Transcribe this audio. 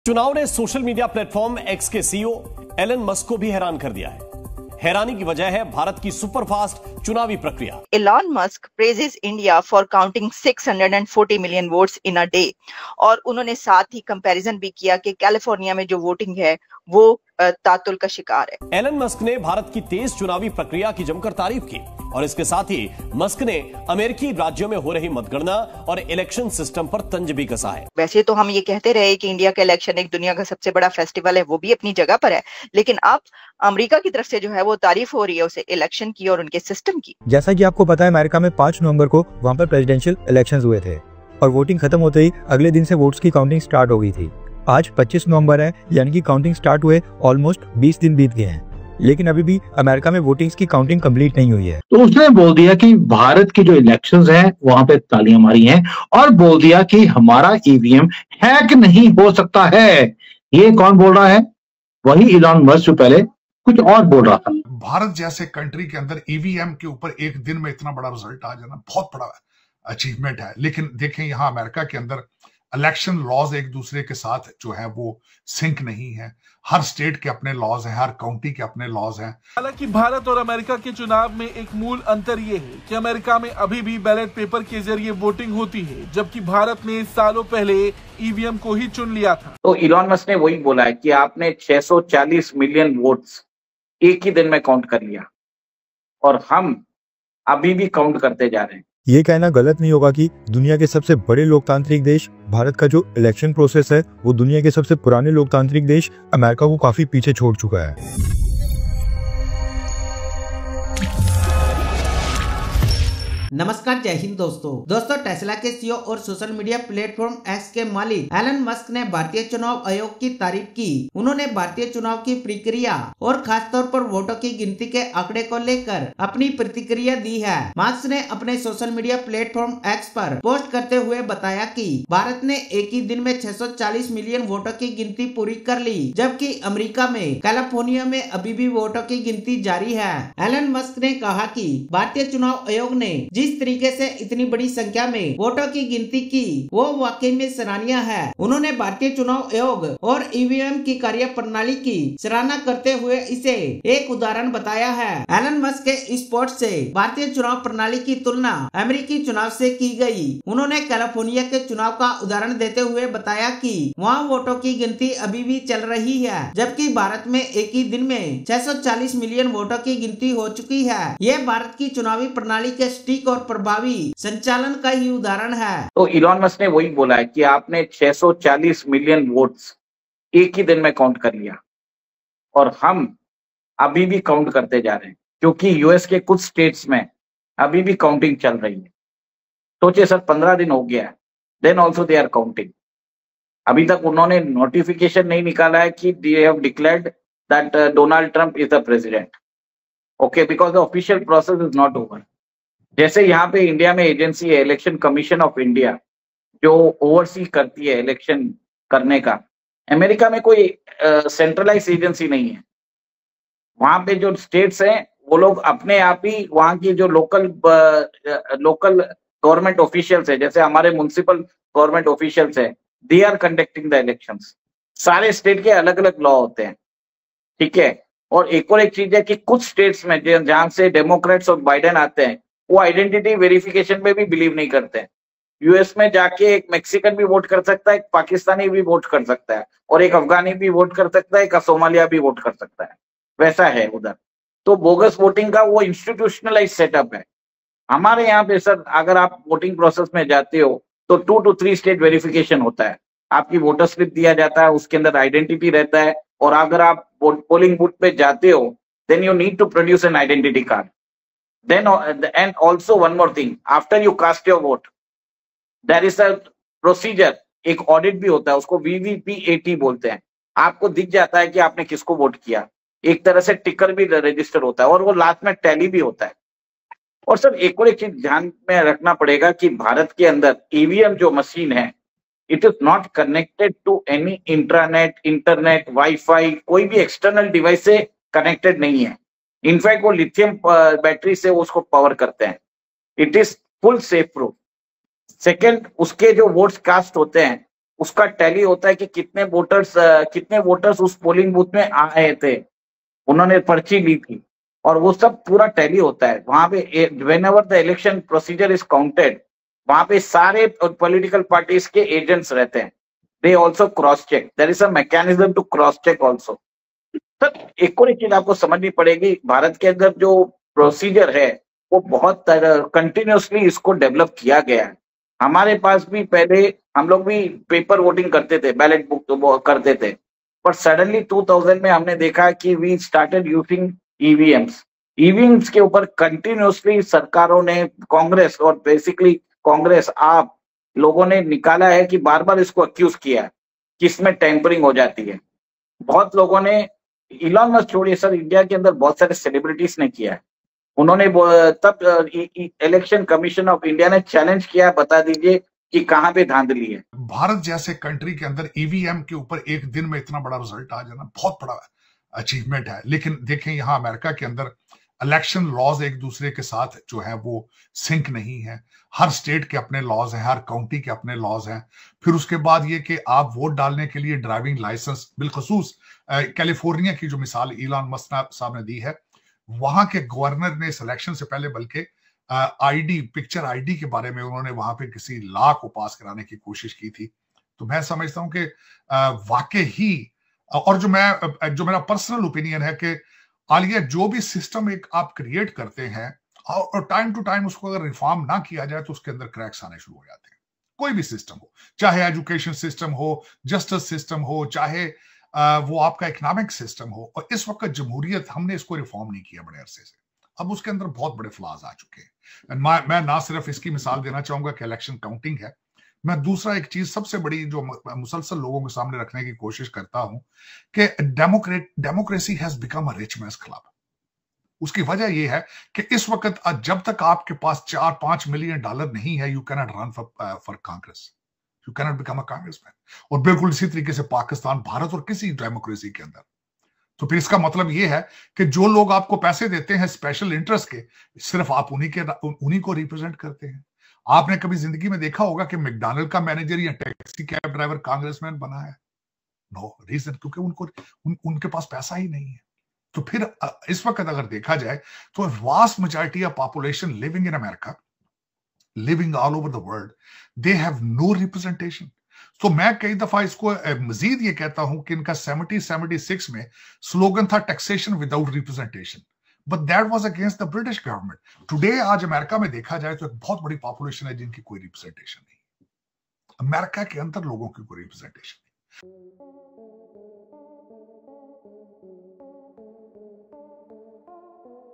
चुनाव ने social media platform x के सीईओ एलन मस्क को भी हैरान कर दिया है। हैरानी की वजह है भारत की सुपरफास्ट चुनावी प्रक्रिया। Elon Musk praises India for counting 640 million votes in a day और उन्होंने साथ ही कंपैरिजन भी किया कि कैलिफोर्निया में जो वोटिंग है वो तातुल का शिकार है। एलन मस्क ने भारत की तेज चुनावी प्रक्रिया की जमकर तारीफ की और इसके साथ ही मस्क ने अमेरिकी राज्यों में हो रही मतगणना और इलेक्शन सिस्टम पर तंज भी कसा है। वैसे तो हम ये कहते रहे कि इंडिया का इलेक्शन एक दुनिया का सबसे बड़ा फेस्टिवल है, वो भी अपनी जगह पर है, लेकिन अब अमेरिका की तरफ से जो है वो तारीफ हो रही है उसे इलेक्शन की और उनके सिस्टम की। जैसा कि आपको पता है, अमेरिका में 5 नवंबर को वहाँ पर प्रेसिडेंशियल इलेक्शंस हुए थे और वोटिंग खत्म होते ही अगले दिन से वोट्स की काउंटिंग स्टार्ट हो गई थी। आज 25 नवंबर है, यानी कि काउंटिंग स्टार्ट हुए ऑलमोस्ट 20 दिन बीत गए हैं, लेकिन अभी भी अमेरिका में वोटिंग्स की काउंटिंग कंप्लीट नहीं हुई है। तो उसने बोल दिया कि भारत की जो इलेक्शंस हैं वहां पे तालियां मारी हैं और बोल दिया कि हमारा ईवीएम हैक नहीं हो सकता है। ये कौन बोल रहा है? वही इलॉन मस्क जो पहले कुछ और बोल रहा था। भारत जैसे कंट्री के अंदर ईवीएम के ऊपर एक दिन में इतना बड़ा रिजल्ट आ जाना बहुत बड़ा अचीवमेंट है। लेकिन देखें यहाँ अमेरिका के अंदर इलेक्शन लॉज एक दूसरे के साथ जो है वो सिंक नहीं है। हर स्टेट के अपने लॉज हैं, हर काउंटी के अपने लॉज हैं। हालांकि भारत और अमेरिका के चुनाव में एक मूल अंतर ये है कि अमेरिका में अभी भी बैलेट पेपर के जरिए वोटिंग होती है, जबकि भारत ने सालों पहले ईवीएम को ही चुन लिया था। तो इलॉन मस्क ने वही बोला है कि आपने 640 मिलियन वोट्स एक ही दिन में काउंट कर लिया और हम अभी भी काउंट करते जा रहे हैं। ये कहना गलत नहीं होगा कि दुनिया के सबसे बड़े लोकतांत्रिक देश भारत का जो इलेक्शन प्रोसेस है वो दुनिया के सबसे पुराने लोकतांत्रिक देश अमेरिका को काफी पीछे छोड़ चुका है। नमस्कार, जय हिंद दोस्तों टेस्ला के सीईओ और सोशल मीडिया प्लेटफॉर्म एक्स के मालिक एलन मस्क ने भारतीय चुनाव आयोग की तारीफ की। उन्होंने भारतीय चुनाव की प्रक्रिया और खासतौर पर वोटों की गिनती के आंकड़े को लेकर अपनी प्रतिक्रिया दी है। मस्क ने अपने सोशल मीडिया प्लेटफॉर्म एक्स पर पोस्ट करते हुए बताया कि भारत ने एक ही दिन में 640 मिलियन वोटों की गिनती पूरी कर ली, जबकि अमेरिका में कैलिफोर्निया में अभी भी वोटों की गिनती जारी है। एलन मस्क ने कहा कि भारतीय चुनाव आयोग ने जिस तरीके से इतनी बड़ी संख्या में वोटों की गिनती की वो वाकई में सराहनीय है। उन्होंने भारतीय चुनाव आयोग और ईवीएम की कार्य प्रणाली की सराहना करते हुए इसे एक उदाहरण बताया है। एलन मस्क के इस पोस्ट से भारतीय चुनाव प्रणाली की तुलना अमेरिकी चुनाव से की गई। उन्होंने कैलिफोर्निया के चुनाव का उदाहरण देते हुए बताया कि वहाँ वोटों की गिनती अभी भी चल रही है, जबकि भारत में एक ही दिन में 640 मिलियन वोटों की गिनती हो चुकी है। ये भारत की चुनावी प्रणाली के सटीक और प्रभावी संचालन का ही उदाहरण है। तो इलॉन मस्क ने वही बोला है कि आपने 640 मिलियन वोट्स एक ही दिन में काउंट कर लिया और हम अभी भी काउंट करते जा रहे हैं, क्योंकि यूएस के कुछ स्टेट्स में अभी भी काउंटिंग चल रही है। सोचिए सर, 15 दिन हो गया है, then also they are counting. अभी तक उन्होंने नोटिफिकेशन नहीं निकाला है कि they have declared that Donald Trump is the president. Okay, because the official process is not over. जैसे यहाँ पे इंडिया में एजेंसी है इलेक्शन कमीशन ऑफ इंडिया, जो ओवरसी करती है इलेक्शन करने का। अमेरिका में कोई सेंट्रलाइज एजेंसी नहीं है। वहां पे जो स्टेट्स हैं वो लोग अपने आप ही वहां की जो लोकल गवर्नमेंट ऑफिशियल्स है, जैसे हमारे म्युनिसिपल गवर्नमेंट ऑफिशियल्स है, they are conducting the elections. सारे स्टेट के अलग अलग लॉ होते हैं, ठीक है। और एक चीज है कि कुछ स्टेट्स में जहां से डेमोक्रेट्स और बाइडेन आते हैं, वो आइडेंटिटी वेरिफिकेशन पे भी बिलीव नहीं करते हैं। यूएस में जाके एक मैक्सिकन भी वोट कर सकता है, एक पाकिस्तानी भी वोट कर सकता है, और एक अफगानी भी वोट कर सकता है, एक सोमालिया भी वोट कर सकता है। वैसा है उधर। तो बोगस वोटिंग का वो इंस्टीट्यूशनलाइज सेटअप है। हमारे यहाँ पे सर, अगर आप वोटिंग प्रोसेस में जाते हो तो 2 to 3 स्टेट वेरिफिकेशन होता है। आपकी वोटर स्लिप दिया जाता है, उसके अंदर आइडेंटिटी रहता है, और अगर आप पोलिंग बूथ पे जाते हो then you need to produce an identity card. Then and also one more thing, after you cast your vote, there is a procedure, एक ऑडिट भी होता है, उसको VVPAT बोलते हैं। आपको दिख जाता है कि आपने किसको वोट किया, एक तरह से टिकर भी रजिस्टर होता है, और वो लास्ट में टैली भी होता है। और सर एक चीज ध्यान में रखना पड़ेगा कि भारत के अंदर ईवीएम जो मशीन है, it is not connected to any intranet, internet, wifi, कोई भी एक्सटर्नल डिवाइस से कनेक्टेड नहीं है। इनफैक्ट वो लिथियम बैटरी से उसको पावर करते हैं। It is full safe proof. Second, उसके जो वोट्स कास्ट होते हैं उसका टैली होता है कि कितने वोटर्स उस पोलिंग बूथ में आए थे, उन्होंने पर्ची ली थी, और वो सब पूरा टैली होता है वहां पे। Whenever the election procedure is counted, वहां पे सारे पॉलिटिकल पार्टीज के एजेंट्स रहते हैं, they also cross check, there is a mechanism to cross check also. Sir एक और एक चीज आपको समझनी पड़ेगी, भारत के अंदर जो प्रोसीजर है वो बहुत कंटिन्यूसली इसको डेवलप किया गया है। हमारे पास भी पहले हम लोग भी पेपर वोटिंग करते थे, बैलेट बुक करते थे, पर सडनली 2000 में हमने देखा कि we started using EVMs. EVMs के ऊपर कंटिन्यूसली सरकारों ने, कांग्रेस और बेसिकली कांग्रेस, आप लोगों ने निकाला है कि बार बार इसको अक्यूज किया है कि इसमें टेम्परिंग हो जाती है। बहुत लोगों ने, इलॉन मस्क छोड़िए सर, इंडिया के अंदर बहुत सारे सेलिब्रिटीज ने किया है, उन्होंने तब इलेक्शन कमीशन ऑफ इंडिया ने चैलेंज किया, बता दीजिए कि कहां पे धांधली है। भारत जैसे कंट्री के अंदर ईवीएम के ऊपर एक दिन में इतना बड़ा रिजल्ट आ जाना बहुत बड़ा अचीवमेंट है। लेकिन देखें यहाँ अमेरिका के अंदर इलेक्शन लॉज एक दूसरे के साथ जो है वो सिंक नहीं है। हर स्टेट के अपने लॉज हैं, हर काउंटी के अपने लॉज हैं। फिर उसके बाद ये कि आप वोट डालने के लिए ड्राइविंग लाइसेंस, बिलखसूस कैलिफोर्निया की जो मिसाल इलॉन मस्क साहब ने दी है, वहां के गवर्नर ने सिलेक्शन से पहले बल्कि आईडी, पिक्चर आईडी के बारे में उन्होंने वहां पे किसी लॉ को पास कराने की कोशिश की थी। तो मैं समझता हूं कि वाकई ही, और जो मेरा पर्सनल ओपिनियन है कि आलिया जो भी सिस्टम एक आप क्रिएट करते हैं और टाइम टू टाइम उसको अगर रिफॉर्म ना किया जाए तो उसके अंदर क्रैक्स आने शुरू हो जाते हैं। कोई भी सिस्टम हो, चाहे एजुकेशन सिस्टम हो, जस्टिस सिस्टम हो, चाहे वो आपका इकोनॉमिक सिस्टम हो। और इस वक्त जमहूरियत, हमने इसको रिफॉर्म नहीं किया बड़े अरसे से, अब उसके अंदर बहुत बड़े फ्लॉज आ चुके हैं। मैं ना सिर्फ इसकी मिसाल देना चाहूंगा कि इलेक्शन काउंटिंग है, मैं दूसरा एक चीज सबसे बड़ी जो मुसलसल लोगों के सामने रखने की कोशिश करता हूं कि democracy has become a rich mains club. उसकी वजह यह है कि इस वक्त जब तक आपके पास 4-5 मिलियन डॉलर नहीं है, you cannot run for Congress, you cannot become a congressman. और बिल्कुल इसी तरीके से पाकिस्तान, भारत और किसी डेमोक्रेसी के अंदर। तो फिर इसका मतलब यह है कि जो लोग आपको पैसे देते हैं स्पेशल इंटरेस्ट के, सिर्फ आप उन्हीं को रिप्रेजेंट करते हैं। आपने कभी जिंदगी में देखा होगा कि मैकडॉनल्ड का मैनेजर या टैक्सी कैब ड्राइवर कांग्रेसमैन बना है? नो रीजन, क्योंकि उनके पास पैसा ही नहीं है। तो फिर इस वक्त अगर देखा जाए तो vast majority of population living in America, living all over the world, they have no representation. तो मैं कई दफा इसको मजीद ये कहता हूं कि इनका 76 में स्लोगन था taxation without representation, but that was against the British government. Today आज अमेरिका में देखा जाए तो एक बहुत बड़ी पॉपुलेशन है जिनकी कोई रिप्रेजेंटेशन नहीं, अमेरिका के अंदर लोगों की कोई रिप्रेजेंटेशन नहीं।